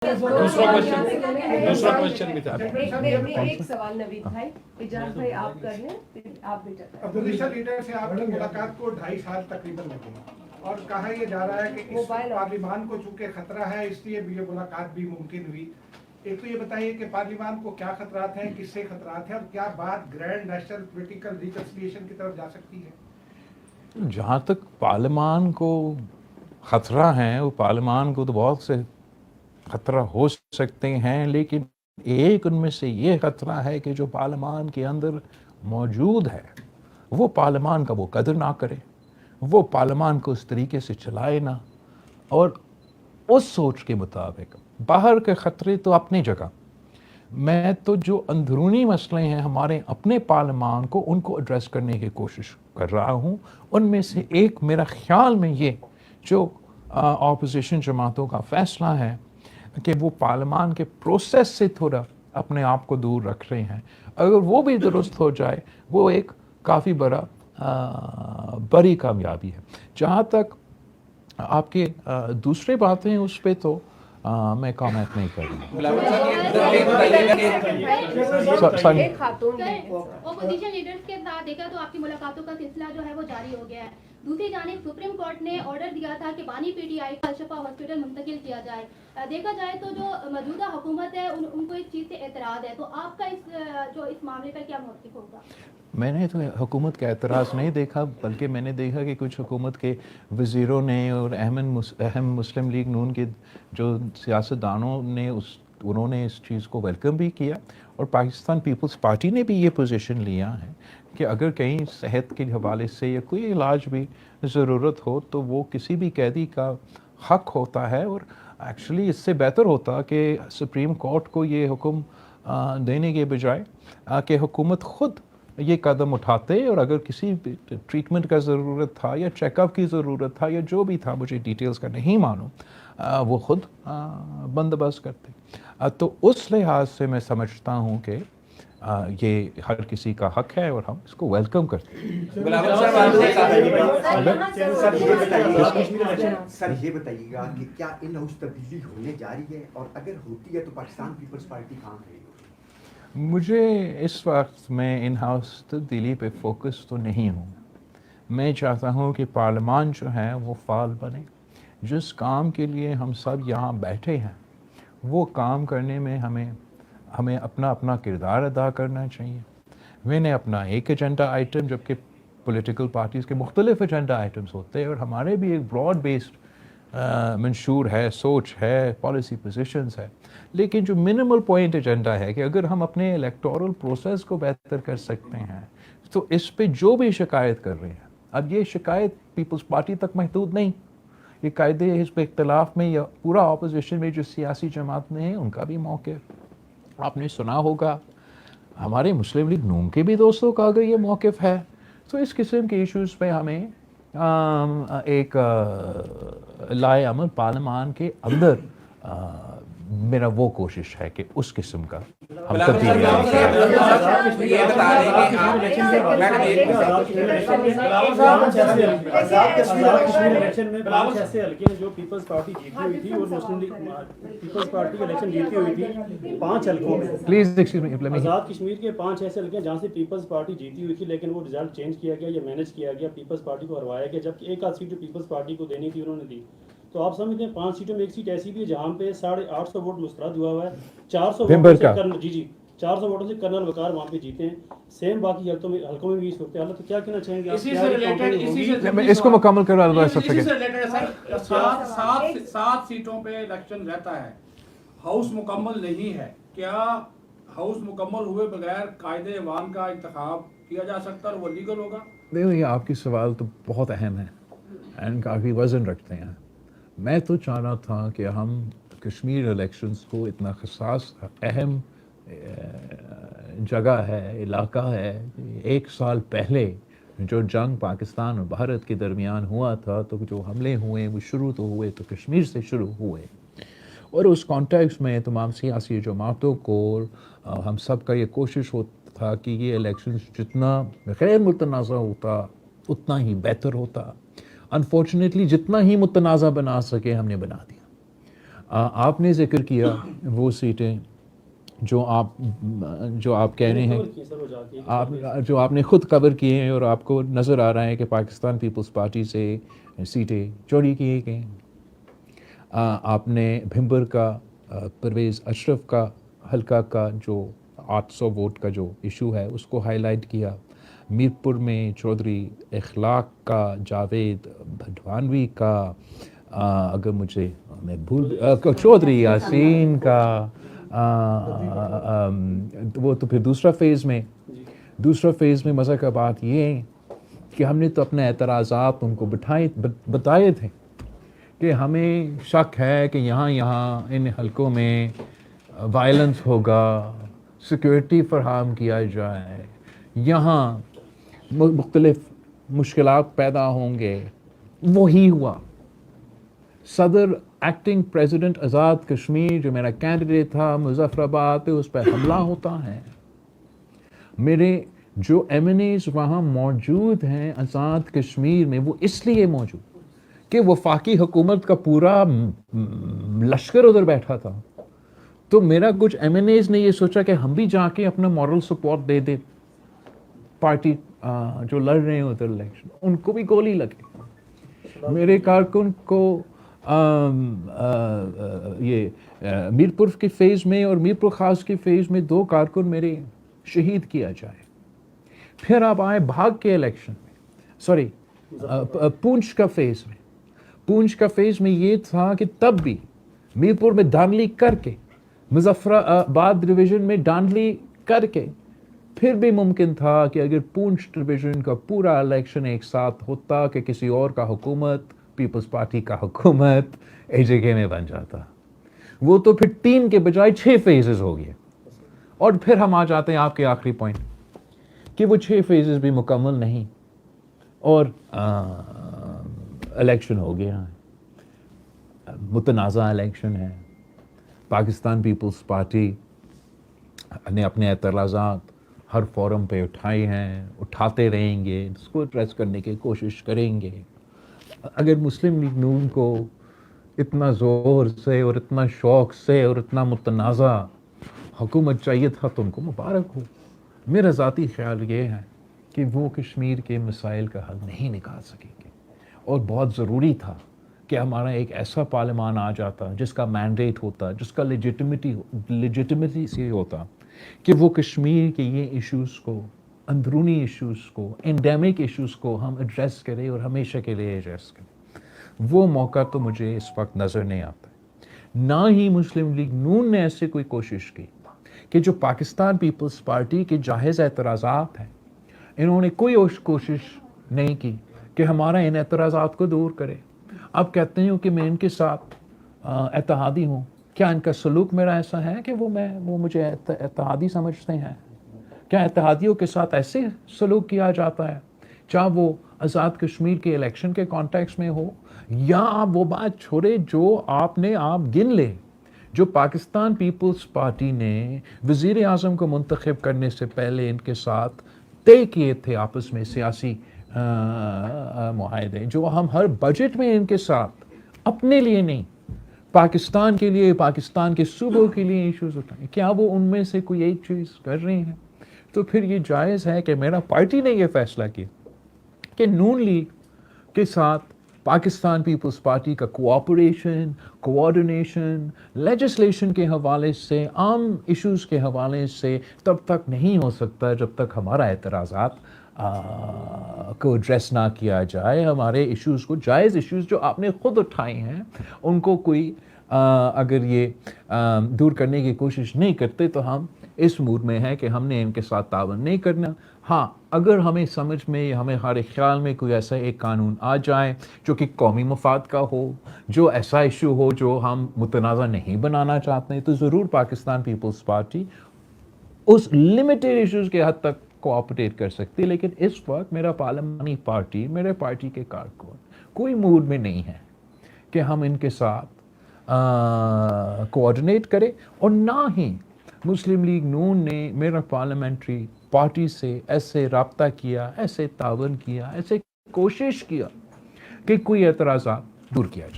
दूसरा क्वेश्चन भी था। एक सवाल नवीद भाई, इजाज भाई आप कर लें, फिर आप भी कर। अपोजिशन लीडर से आपकी मुलाकात को 2.5 साल तकरीबन लगे और कहा यह जा रहा है कि इस पार्लिमान को चूंकि खतरा है इसलिए भी ये मुलाकात भी मुमकिन हुई। एक तो ये बताइए कि पार्लिमान को क्या खतरात हैं, किससे खतरात हैं और क्या बात ग्रैंड नेशनल पॉलिटिकल रिकंसिलिएशन की तरफ जा सकती है? जहाँ तक पार्लिमान को खतरा है, वो पार्लिमान को तो बहुत से खतरा हो सकते हैं, लेकिन एक उनमें से ये खतरा है कि जो पार्लिमान के अंदर मौजूद है वो पार्लिमान का वो कदर ना करे, वो पार्लिमान को उस तरीके से चलाए ना, और उस सोच के मुताबिक बाहर के ख़तरे तो अपनी जगह। मैं तो जो अंदरूनी मसले हैं हमारे अपने पार्लिमान को, उनको एड्रेस करने की कोशिश कर रहा हूँ। उनमें से एक मेरा ख़्याल में ये जो ऑपोजिशन जमातों का फ़ैसला है कि वो पार्लिमान के प्रोसेस से थोड़ा अपने आप को दूर रख रहे हैं, अगर वो भी दुरुस्त हो जाए वो एक काफ़ी बड़ी कामयाबी है। जहाँ तक आपके दूसरे बातें उस पर तो मैं कमेंट नहीं करूँगा। ओपोजिशन लीडर्स के साथ देखा तो आपकी मुलाकातों का सिलसिला जो है वो जारी हो गया है। दूसरी जानिब सुप्रीम कोर्ट ने ऑर्डर दिया था कि बानी पीटीआई को अल-शफा हॉस्पिटल मुंतकिल किया जाए। देखा जाए तो जो मौजूदा हुकूमत है उनको इस चीज़ से एतराज़ है, तो आपका इस मामले पर क्या मौक़िफ़ होगा? मैंने तो हुकूमत का एतराज़ नहीं देखा, बल्कि मैंने देखा कि कुछ हुकूमत के वज़ीरों ने और अहम मुस्लिम लीग नून के जो सियासतदानों ने उन्होंने इस चीज़ को वेलकम भी किया, और पाकिस्तान पीपल्स पार्टी ने भी ये पोजीशन लिया है कि अगर कहीं सेहत के हवाले से या कोई इलाज भी ज़रूरत हो तो वो किसी भी कैदी का हक होता है। और एक्चुअली इससे बेहतर होता कि सुप्रीम कोर्ट को ये हुक्म देने के बजाय कि हुकूमत ख़ुद ये कदम उठाते, और अगर किसी भी ट्रीटमेंट का ज़रूरत था या चेकअप की ज़रूरत था या जो भी था, मुझे डिटेल्स का नहीं मालूम, वो ख़ुद बंदोबस्त करते। तो उस लिहाज से मैं समझता हूँ कि ये हर किसी का हक है और हम इसको वेलकम करते हैं। सर ये बताइएगा कि क्या इन हाउस तब्दीली होने जा रही है, और अगर होती है तो पाकिस्तान पीपल्स पार्टी कहाँ खड़ी होगी? मुझे इस वक्त मैं इन हाउस तब्दीली पे फोकस तो नहीं हूँ। मैं चाहता हूँ कि पार्लियामान जो है वो फ़ाल बने। जिस काम के लिए हम सब यहाँ बैठे हैं वो काम करने में हमें अपना अपना किरदार अदा करना चाहिए। मैंने अपना एक एजेंडा आइटम, जबकि पॉलिटिकल पार्टीज़ के मुख्तलिफ एजेंडा आइटम्स होते हैं, और हमारे भी एक ब्रॉड बेस्ड मंशूर है, सोच है, पॉलिसी पोजीशंस है। लेकिन जो मिनिमल पॉइंट एजेंडा है कि अगर हम अपने इलेक्टोरल प्रोसेस को बेहतर कर सकते हैं तो इस पे जो भी शिकायत कर रहे हैं, अब ये शिकायत पीपल्स पार्टी तक महदूद नहीं, ये कायदे हिस्ब इख्तलाफ में या पूरा अपोजिशन में जो सियासी जमात में है उनका भी मौक़िफ़ आपने सुना होगा। हमारे मुस्लिम लीग नून के भी दोस्तों का अगर ये मौक़िफ़ है, तो इस किस्म के इश्यूज़ पे हमें एक लाए अमल पार्लियामान के अंदर मेरा वो कोशिश है कि उस किस्म का हम तब्दीली जो पीपल्स पार्टी जीती हुई थी और मुस्लिम लीग पीपल्स पार्टी की इलेक्शन जीती हुई थी 5 हल्कों में, आज़ाद कश्मीर के 5 ऐसे हल्के जहाँ से पीपल्स पार्टी जीती हुई थी, लेकिन वो रिजल्ट चेंज किया गया या मैनेज किया गया, पीपल्स पार्टी को हरवाया गया, जबकि एक आध सीट जो पीपल्स पार्टी को देनी थी उन्होंने दी। तो आप समझते हैं 5 सीटों में एक सीट ऐसी भी है जहाँ पे 850 वोट मुस्तरद हुआ है, 400 वोटों से कर्नल 400 वोटों से कर्नल वकार वहाँ पे जीते हैं। सेम बाकी हल्कों में भी सूरत हाल। तो क्या कहना चाहेंगे? इसको मुकम्मल करवा 7 सीटों पे इलेक्शन रहता है, हाउस मुकम्मल नहीं है। क्या हाउस मुकम्मल हुए बगैर कायदे अवाम का इंतखाब किया जा सकता है और वो लीगल होगा? देखो, ये आपकी सवाल तो बहुत अहम है एंड काफ़ी वज़न रखते हैं। मैं तो चाह रहा था कि हम कश्मीर इलेक्शंस को इतना खसास अहम जगह है, इलाका है, 1 साल पहले जो जंग पाकिस्तान और भारत के दरमियान हुआ था, तो जो हमले हुए वो शुरू तो हुए तो कश्मीर से शुरू हुए, और उस कॉन्टेक्स्ट में तमाम सियासी जमातों को हम सब का ये कोशिश होता था कि ये इलेक्शंस जितना गैर मुतनाज़ा होता उतना ही बेहतर होता। अनफॉर्चुनेटली जितना ही मुतनाज़ा बना सके हमने बना दिया। آپ نے ذکر کیا وہ سیٹیں جو آپ کہہ رہے ہیں، جو آپ نے خود کور کیے ہیں اور آپ کو نظر آ رہا ہے کہ پاکستان پیپلز پارٹی سے سیٹیں چوری کی گئیں. آپ نے بھمبر کا پرویز اشرف کا حلقہ کا جو 800 ووٹ کا جو ایشو ہے اس کو ہائی لائٹ کیا. میرپور میں چودھری اخلاق کا، جاوید بھٹوانوی کا، اگر میں چودھری یاسین کا، وہ تو پھر دوسرا فیز میں مزہ کا بات یہ ہے کہ ہم نے تو اپنے اعتراضات ان کو بتائے تھے کہ ہمیں شک ہے کہ یہاں ان حلقوں میں وائلنس ہوگا، سیکورٹی فراہم کیا جائے، یہاں مختلف مشکلات پیدا ہوں گے. وہی ہوا. صدر ایکٹنگ پریزیڈنٹ آزاد کشمیر جو میرا کینڈیڈیٹ تھا مظفر آباد پہ، اس پہ حملہ ہوتا ہے. میرے جو ایم این ایز وہاں موجود ہیں آزاد کشمیر میں، وہ اس لیے موجود کہ وفاقی حکومت کا پورا لشکر ادھر بیٹھا تھا. تو میرا کچھ ایم این ایز نے یہ سوچا کہ ہم بھی جا کے اپنا مورل سپورٹ دے دیں پارٹی جو لڑ رہے ہیں ادھر الیکشن. ان کو بھی گولی لگے. میرے کارکن کو یہ میرپور کے فیز میں اور میرپور خاص کے فیز میں 2 کارکن میرے شہید کیا جائے. پھر آپ آئے بھاگ کے الیکشن میں، پونچھ کا فیز میں یہ تھا کہ تب بھی میرپور میں دھاندلی کر کے، مظفر آباد ڈویژن میں دھاندلی کر کے، پھر بھی ممکن تھا کہ اگر پونچھ ڈویژن کا پورا الیکشن ایک ساتھ ہوتا کہ کسی اور کا حکومت، پیپلز پارٹی کا حکومت ایک جگہ میں بن جاتا. وہ تو پھر 3 کے بجائے 6 فیزز ہو گئے. اور پھر ہم آ جاتے ہیں آپ کے آخری پوائنٹ کہ وہ 6 فیزز بھی مکمل نہیں اور الیکشن ہو گیا. متنازع الیکشن ہے. پاکستان پیپلز پارٹی نے اپنے اعتراضات ہر فورم پہ اٹھائے ہیں، اٹھاتے رہیں گے، اس کو ایڈریس کرنے کی کوشش کریں گے. اگر مسلم لیگ نون کو اتنا زور سے اور اتنا شوق سے اور اتنا متنازع حکومت چاہیے تھا تو ان کو مبارک ہو. میرا ذاتی خیال یہ ہے کہ وہ کشمیر کے مسائل کا حل نہیں نکال سکیں گے، اور بہت ضروری تھا کہ ہمارا ایک ایسا پارلیمان آ جاتا جس کا مینڈیٹ ہوتا، جس کا لیجٹمیسی سے ہوتا کہ وہ کشمیر کے یہ ایشوز کو، اندرونی ایشوز کو، انڈیمک ایشوز کو ہم ایڈریس کریں اور ہمیشہ کے لیے ایڈریس کریں. وہ موقع تو مجھے اس وقت نظر نہیں آتا. نہ ہی مسلم لیگ نون نے ایسے کوئی کوشش کی کہ جو پاکستان پیپلز پارٹی کے جائز اعتراضات ہیں، انہوں نے کوئی کوشش نہیں کی کہ ہمارا ان اعتراضات کو دور کرے. اب کہتے ہیں کہ میں ان کے ساتھ اتحادی ہوں. کیا ان کا سلوک میرا ایسا ہے کہ وہ مجھے اتحادی سمجھتے ہیں؟ کیا اتحادیوں کے ساتھ ایسے سلوک کیا جاتا ہے؟ چاہے وہ آزاد کشمیر کے الیکشن کے کانٹیکس میں ہو، یا آپ وہ بات چھوڑے جو آپ گن لے، جو پاکستان پیپلز پارٹی نے وزیر اعظم کو منتخب کرنے سے پہلے ان کے ساتھ طے کیے تھے آپس میں سیاسی معاہدے، جو ہم ہر بجٹ میں ان کے ساتھ اپنے لیے نہیں، پاکستان کے لیے، پاکستان کے صوبوں کے لیے ایشوز اٹھائیں. کیا وہ ان میں سے کوئی ایک چیز کر رہے ہیں؟ تو پھر یہ جائز ہے کہ میرا پارٹی نے یہ فیصلہ کیا کہ نون لیگ کے ساتھ پاکستان پیپلز پارٹی کا کوآپریشن، کوآرڈینیشن، لیجسلیشن کے حوالے سے، عام ایشوز کے حوالے سے تب تک نہیں ہو سکتا جب تک ہمارا اعتراضات کو ایڈریس نہ کیا جائے. ہمارے ایشوز کو، جائز ایشوز جو آپ نے خود اٹھائے ہیں، ان کو کوئی اگر یہ دور کرنے کی کوشش نہیں کرتے تو ہم اس موڈ میں ہیں کہ ہم نے ان کے ساتھ تعاون نہیں کرنا. ہاں، اگر ہمیں سمجھ میں، ہمیں ہمارے خیال میں کوئی ایسا ایک قانون آ جائے جو کہ قومی مفاد کا ہو، جو ایسا ایشو ہو جو ہم متنازع نہیں بنانا چاہتے ہیں، تو ضرور پاکستان پیپلز پارٹی اس لمیٹڈ ایشوز کے حد تک کوآپریٹ کر سکتی. لیکن اس وقت میرا پارلیمانی پارٹی، میرے پارٹی کے کارکن کوئی موڈ میں نہیں ہے کہ ہم ان کے ساتھ کوآرڈینیٹ کریں، اور نہ ہی مسلم لیگ نون نے میرا پارلیمنٹری پارٹی سے ایسے رابطہ کیا، ایسے تعاون کیا، ایسے کوشش کیا کہ کوئی اعتراضات دور کیا جائے.